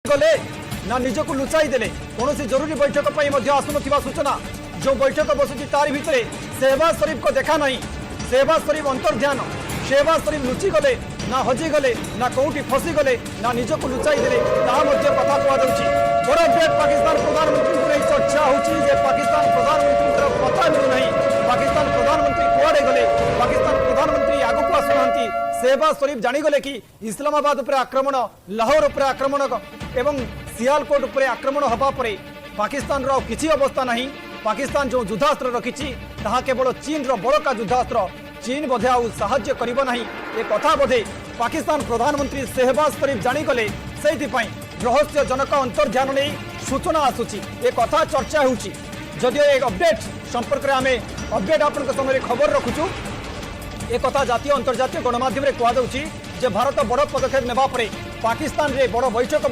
गले ना निजक लुचाई देले कौन जरूरी बैठक आसुना सूचना जो बैठक बसुची तारी भितर शहबाज शरीफ को देखा नहीं। शहबाज शरीफ अंतर्ध्यान शहबाज शरीफ लुचि गले ना हजि गले ना कौटी फसी गले ना निजक लुचाई देले कथा कहुच्छी। बड़ अपडेट पाकिस्तान प्रधानमंत्री को नहीं चर्चा होची जे पाकिस्तान प्रधानमंत्री पता मिलूना पाकिस्तान प्रधानमंत्री कुआडे गले पाकिस्तान प्रधानमंत्री आगक आसुना। शहबाज शरीफ जानीगले कि इस्लामाबाद उपर आक्रमण लाहौर उपर आक्रमण एवं सियालकोट उपर आक्रमण हवा पर पाकिस्तान रो किसी अवस्था नहीं। पाकिस्तान जो युद्धास्त्र रखी केवल चीन रो बड़का युद्धास्त्र चीन बोधे आउ साहाय्य करिबो नहीं। ए कथा बोधे पाकिस्तान प्रधानमंत्री शहबाज शरीफ जानीगले से रहस्यजनक अंतर्ध्यान नहीं सूचना आसूची ए कथा चर्चा होची। जदियो एक अपडेट संपर्क में आमे अपडेट आपन समय खबर रखुचु एक कथा जातीय अंतर्जातीय गणमाध्यम कहुच्छी जे भारत बड़ पदक्षेप नेबा परे पाकिस्तान रे बड़ बैठक